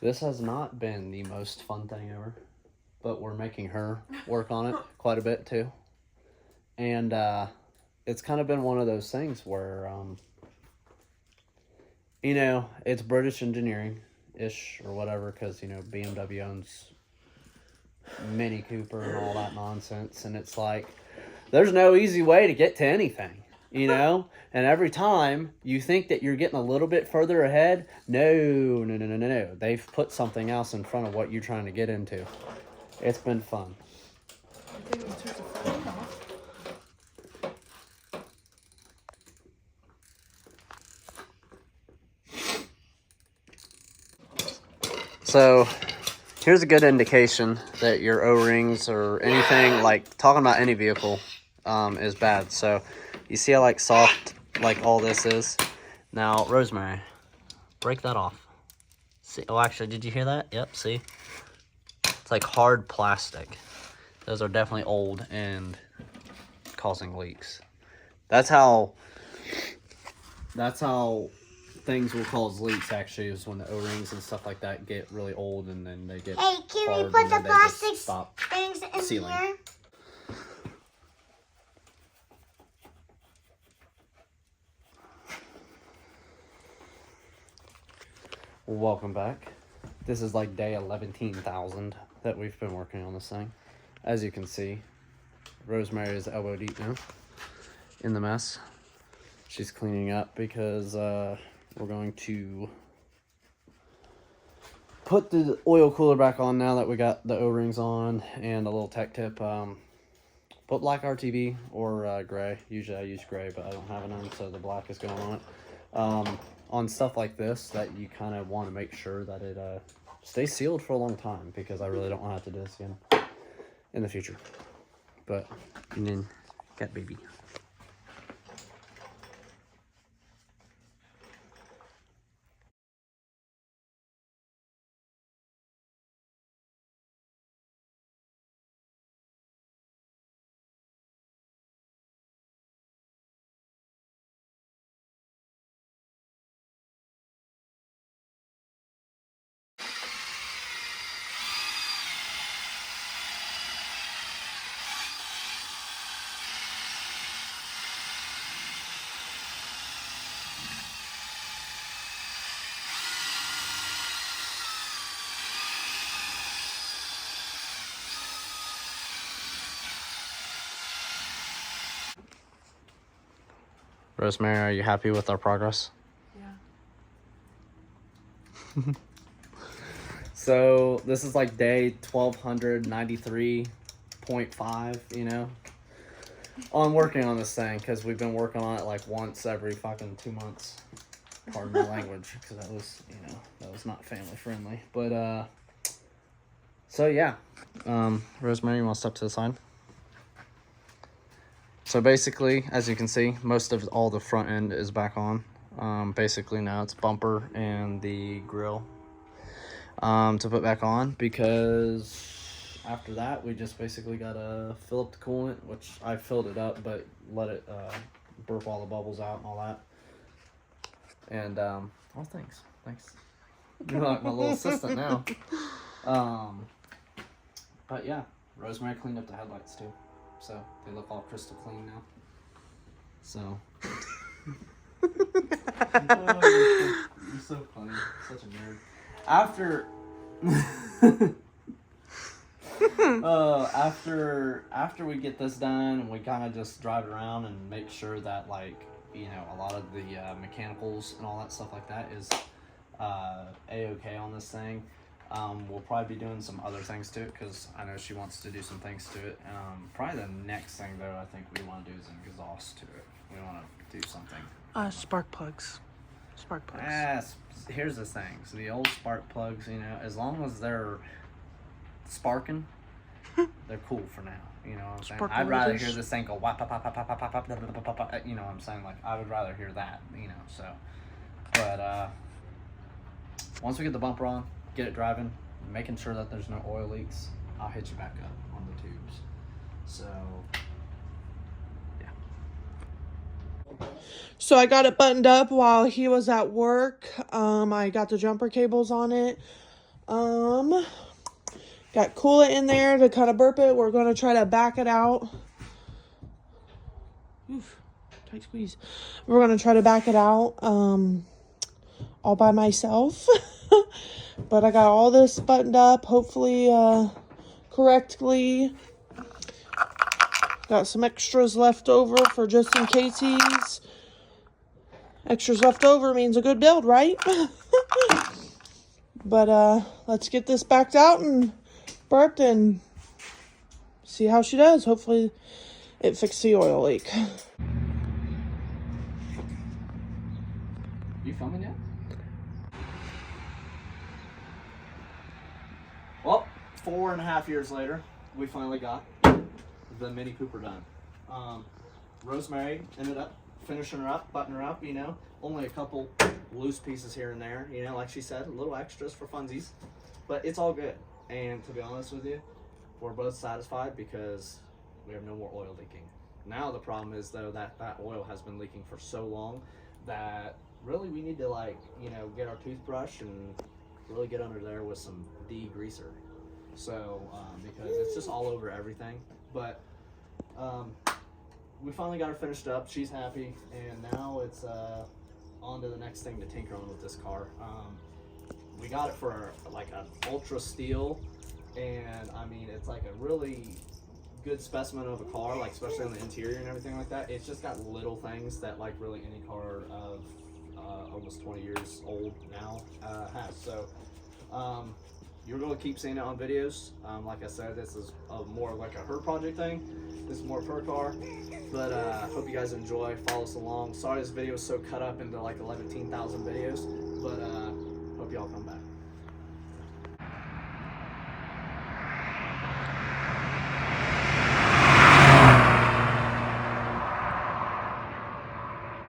This has not been the most fun thing ever, but we're making her work on it quite a bit too. And it's kind of been one of those things where, it's British engineering ish or whatever, because, BMW owns Mini Cooper and all that nonsense. And it's like, there's no easy way to get to anything, And every time you think that you're getting a little bit further ahead, no, no, no, no, no, no. They've put something else in front of what you're trying to get into. It's been fun. I think we took the front off. So, here's a good indication that your O-rings or anything, like talking about any vehicle, is bad. So, you see how soft all this is? Now, Rosemary, break that off. See? Oh, actually, did you hear that? Yep, see? It's like hard plastic. Those are definitely old and causing leaks. That's how things will cause leaks, actually, is when the O-rings and stuff like that get really old and then they get Hey, can hard we put and the then they just plastic stop things in sealing. here? Welcome back. This is like day 11,000 that we've been working on this thing. As you can see, Rosemary is elbow deep now in the mess. She's cleaning up because we're going to put the oil cooler back on now that we got the O-rings on and a little tech tip. Put black RTV or gray. Usually I use gray, but I don't have it on, so the black is going on it. On stuff like this, that you kind of want to make sure that it stays sealed for a long time, because I really don't want to have to do this again in the future. But, and then cat baby. Rosemary, are you happy with our progress? Yeah. So this is like day 1293.5, on working on this thing, because we've been working on it like once every fucking 2 months. Pardon my language, because that was not family friendly. But so yeah, Rosemary, you want to step to the side? So basically, as you can see, most of all the front end is back on. Basically now it's bumper and the grill to put back on, because after that we just basically gotta fill up the coolant, which I filled it up, but let it burp all the bubbles out and all that. And oh, thanks. You're like my little assistant now. But yeah, Rosemary cleaned up the headlights too, so they look all crystal clean now. So oh, you're so funny, such a nerd. After we get this done, and we kind of just drive it around and make sure that a lot of the mechanicals and all that stuff like that is a-okay on this thing. We'll probably be doing some other things to it, because I know she wants to do some things to it. Probably the next thing though I think we want to do is an exhaust to it. We want to do something. Spark plugs. Spark plugs. Here's the thing. So the old spark plugs, as long as they're sparking, they're cool for now. You know what I'm saying? I'd rather hear this thing go wap pop pop pop pop pop pop. You know what I'm saying? Like, I would rather hear that. So. But once we get the bumper on, get it driving, making sure that there's no oil leaks, I'll hit you back up on the tubes. So. So I got it buttoned up while he was at work. I got the jumper cables on it. Got coolant in there to kind of burp it. We're going to try to back it out. Oof, tight squeeze. We're going to try to back it out all by myself. But I got all this buttoned up, hopefully correctly. Got some extras left over for just in case. Extras left over means a good build, right? But let's get this backed out and burped and see how she does. Hopefully it fixed the oil leak. You filming yet? Well, 4.5 years later, we finally got the Mini Cooper done. Rosemary ended up finishing her up, buttoning her up, you know. Only a couple loose pieces here and there, you know, like she said, little extras for funsies. But it's all good. And to be honest with you, we're both satisfied because we have no more oil leaking. Now the problem is, though, that oil has been leaking for so long that really we need to, like, you know, get our toothbrush and really get under there with some degreaser. So, because it's just all over everything. But we finally got her finished up. She's happy, and now it's on to the next thing to tinker on with this car. We got it for like an ultra steel, and I mean it's like a really good specimen of a car, like especially on the interior and everything like that. It's just got little things that like really any car of almost 20 years old now has. So you're going to keep seeing it on videos. Like I said, this is more like a her project thing. This is more of her car. But hope you guys enjoy. Follow us along. Sorry this video is so cut up into like 11,000 videos. But hope y'all come back.